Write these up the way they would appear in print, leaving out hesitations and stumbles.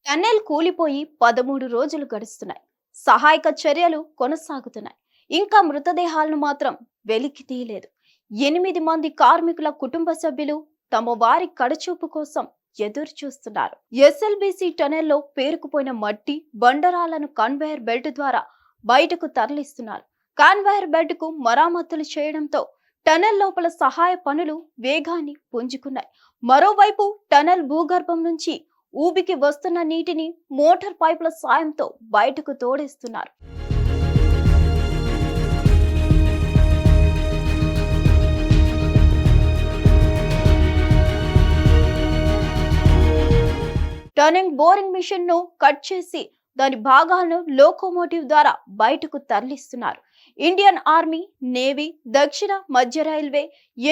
Tunnel కూలిపోయి 13 రోజులు గడుస్తున్నాయి. సహాయక చర్యలు కొనసాగుతున్నాయి. ఇంకా మృతదేహాలను మాత్రం వెలికి తీయలేదు. 8 మంది కార్మికుల కుటుంబ సభ్యులు తమ వారి కడచూపు కోసం ఎదురు చూస్తున్నారు. ఎస్ఎల్బిసి టనెల్లో పేరుకుపోయిన మట్టి బండరాలను కన్వేయర్ బెల్ట్ ద్వారా బయటకు తరలిస్తున్నారు. కన్వేయర్ బెల్ట్ కు మరామతులు చేయడంతో టనెల్ లోపల సహాయ పనులు వేగాన్ని పుంజుకున్నాయి. మరోవైపు టనెల్ భూగర్భం నుంచి ఊబికి వస్తున్న నీటిని మోటార్ పైపుల సాయంతో బయటకు తోడేస్తున్నారు. టర్నింగ్ బోరింగ్ మిషన్ ను కట్ చేసి దాని భాగాలను లోకోమోటివ్ ద్వారా బయటకు తరలిస్తున్నారు. ఇండియన్ ఆర్మీ, నేవీ, దక్షిణ మధ్య railway,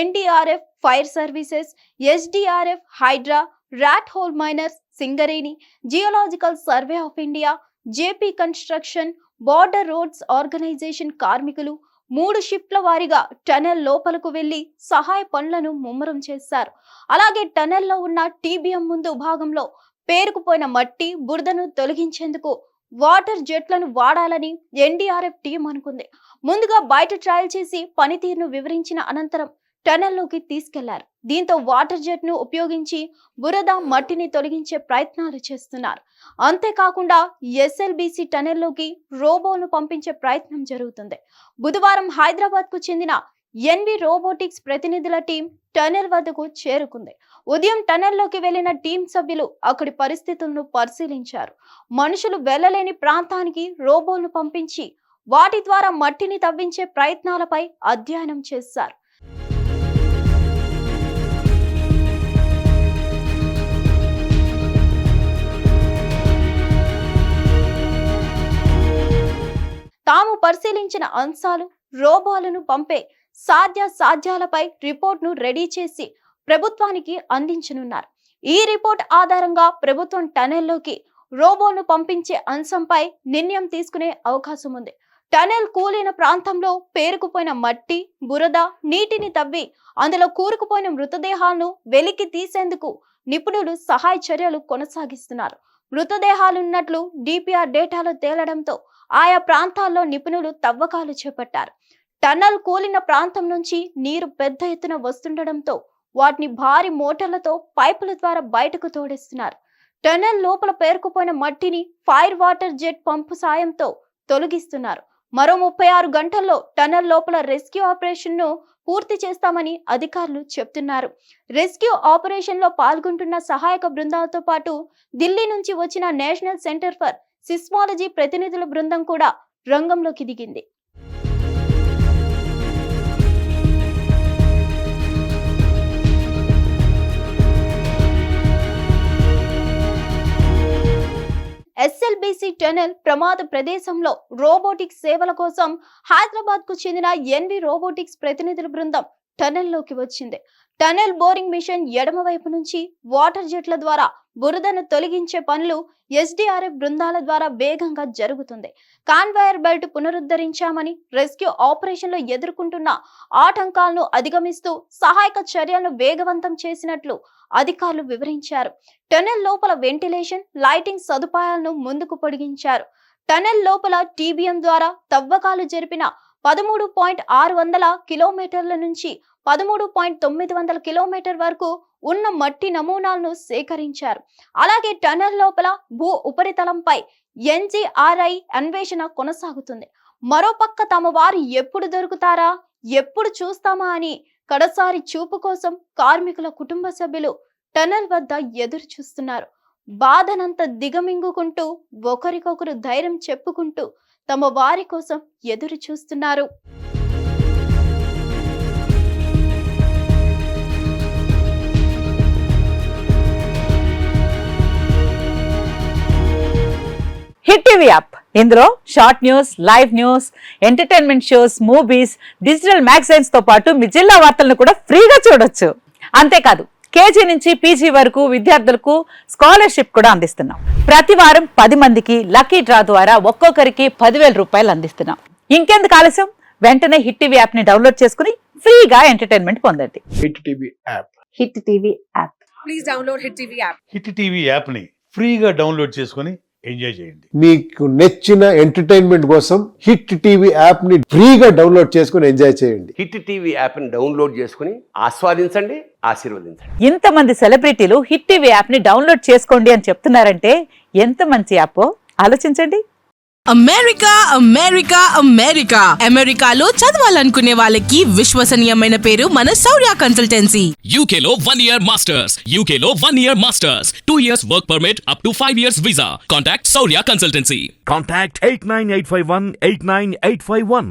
NDRF, fire services, SDRF, HYDRAA, rat hole miners, Singareni, geological survey of India, JP construction, border roads organisation కార్మికులు 3 షిఫ్ట్ల వారీగా టనెల్ లోపలకు వెళ్లి సహాయ పనులను ముమ్మరం చేశారు. అలాగే టనెల్లో ఉన్న టీబీఎం ముందు భాగంలో పేరుకుపోయిన మట్టి బురదను తొలగించేందుకు వాటర్ జెట్లను వాడాలని ఎన్డీఆర్ఎఫ్ టీం అనుకుంది. ముందుగా బయట ట్రయల్ చేసి పనితీరును వివరించిన అనంతరం టనెల్లోకి తీసుకెళ్లారు. దీంతో వాటర్ జెట్ ను ఉపయోగించి బురద మట్టిని తొలగించే ప్రయత్నాలు చేస్తున్నారు. అంతేకాకుండా ఎస్ఎల్బిసి టనెల్లోకి రోబోను పంపించే ప్రయత్నం జరుగుతుంది. బుధవారం హైదరాబాద్ కు చెందిన ఎన్వి రోబోటిక్స్ ప్రతినిధుల టీం టనెల్ వద్దకు చేరుకుంది. ఉదయం టనెల్లోకి వెళ్లిన టీం సభ్యులు అక్కడి పరిస్థితులను పరిశీలించారు. మనుషులు వెళ్లలేని ప్రాంతానికి రోబోను పంపించి వాటి ద్వారా మట్టిని తవ్వించే ప్రయత్నాలపై అధ్యయనం చేశారు. తాము పరిశీలించిన అంశాలు, రోబోలను పంపే సాధ్యాలపై రిపోర్ట్ను రెడీ చేసి ప్రభుత్వానికి అందించనున్నారు. ఈ రిపోర్ట్ ఆధారంగా ప్రభుత్వం టనెల్లోకి రోబోను పంపించే అంశంపై నిర్ణయం తీసుకునే అవకాశం ఉంది. టనెల్ కూలిన ప్రాంతంలో పేరుకుపోయిన మట్టి, బురద, నీటిని తవ్వి అందులో కూరుకుపోయిన మృతదేహాలను వెలికి తీసేందుకు నిపుణులు సహాయ చర్యలు కొనసాగిస్తున్నారు. మృతదేహాలున్నట్లు డిపిఆర్ డేటాలో తేలడంతో ఆయా ప్రాంతాల్లో నిపుణులు తవ్వకాలు చేపట్టారు. టన్నెల్ కూలిన ప్రాంతం నుంచి నీరు పెద్ద ఎత్తున వస్తుండడంతో వాటిని భారీ మోటార్లతో పైపుల ద్వారా బయటకు తోడేస్తున్నారు. టన్నెల్ లోపల పేరుకుపోయిన మట్టిని ఫైర్ వాటర్ జెట్ పంపు సాయంతో తొలగిస్తున్నారు. మరో 36 గంటల్లో టన్నెల్ లోపల రెస్క్యూ ఆపరేషన్ ను పూర్తి చేస్తామని అధికారులు చెప్తున్నారు. రెస్క్యూ ఆపరేషన్ లో పాల్గొంటున్న సహాయక బృందాలతో పాటు ఢిల్లీ నుంచి వచ్చిన నేషనల్ సెంటర్ ఫర్ సిస్మాలజీ ప్రతినిధుల బృందం కూడా రంగంలోకి దిగింది. ఎస్ఎల్బిసి టనెల్ ప్రమాద ప్రదేశంలో రోబోటిక్స్ సేవల కోసం హైదరాబాద్ కు చెందిన ఎన్వి రోబోటిక్స్ ప్రతినిధుల బృందం టనెల్లోకి వచ్చింది. టనెల్ బోరింగ్ మిషన్ ఎడమ వైపు నుంచి వాటర్ జెట్ల ద్వారా బురదను తొలగించే పనులు ఎస్డీఆర్ఎఫ్ బృందాల ద్వారా వేగంగా జరుగుతుంది. కన్వేయర్ బెల్ట్ పునరుద్ధరించామని, రెస్క్యూ ఆపరేషన్ లో ఎదుర్కొంటున్న ఆటంకాలను అధిగమిస్తూ సహాయక చర్యలను వేగవంతం చేసినట్లు అధికారులు వివరించారు. టనెల్ లోపల వెంటిలేషన్, లైటింగ్ సదుపాయాలను ముందుకు పొడిగించారు. టనెల్ లోపల టీబీఎం ద్వారా తవ్వకాలు జరిపిన 13.600 కిలోమీటర్ల నుంచి 13.900 కిలోమీటర్ వరకు ఉన్న మట్టి నమూనాలను సేకరించారు. అలాగే టనెల్ లోపల భూ ఉపరితలంపై ఎన్జీఆర్ఐ అన్వేషణ కొనసాగుతుంది. మరోపక్క తమ వారు ఎప్పుడు దొరుకుతారా, ఎప్పుడు చూస్తామా అని కడసారి చూపు కోసం కార్మికుల కుటుంబ సభ్యులు టనెల్ వద్ద ఎదురు చూస్తున్నారు. బాధనంతా దిగమింగుకుంటూ ఒకరికొకరు ధైర్యం చెప్పుకుంటూ తమ వారి కోసం ఎదురు చూస్తున్నారు. హిట్ టీవీ యాప్ ఇందులో short news, live news, entertainment shows, movies, digital magazines తో పాటు మీ జిల్లా వార్తలను కూడా ఫ్రీగా చూడొచ్చు. అంతేకాదు కేజీ నుంచి పీజీ వరకు విద్యార్థులకు స్కాలర్షిప్ కూడా అందిస్తున్నాం. ప్రతి వారం 10 మందికి లక్కీ డ్రా ద్వారా ఒక్కొక్కరికి 10,000 రూపాయలు అందిస్తున్నాం. ఇంకెందుకు ఆలస్యం, వెంటనే హిట్ టీవీ యాప్ ని డౌన్లోడ్ చేసుకుని ఫ్రీగా ఎంటర్టైన్మెంట్ పొందండి. Hit TV app. Hit TV app. Please download Hit TV app. Hit TV యాప్ని ఫ్రీగా డౌన్లోడ్ చేసుకొని ఎంజాయ్ చేయండి. మీకు నచ్చిన ఎంటర్టైన్మెంట్ కోసం హిట్ టీవీ యాప్ ని ఫ్రీగా డౌన్లోడ్ చేసుకుని ఎంజాయ్ చేయండి. హిట్ టీవీ యాప్ని డౌన్లోడ్ చేసుకుని ఆస్వాదించండి, ఆశీర్వదించండి. ఇంతమంది సెలబ్రిటీలు హిట్ టీవీ యాప్ ని డౌన్లోడ్ చేసుకోండి అని చెప్తున్నారంటే ఎంత మంచి యాప్ ఆలోచించండి. అమెరికా అమెరికా అమెరికా అమెరికాలో చదవాలనుకునే వాళ్ళకి విశ్వసనీయమైన పేరు మన శౌర్య కన్సల్టెన్సీ. UK లో 1 year masters. UK లో 1 year masters. 2 years work permit up to 5 years visa. Contact Saurya Consultancy. Contact 89851 89851.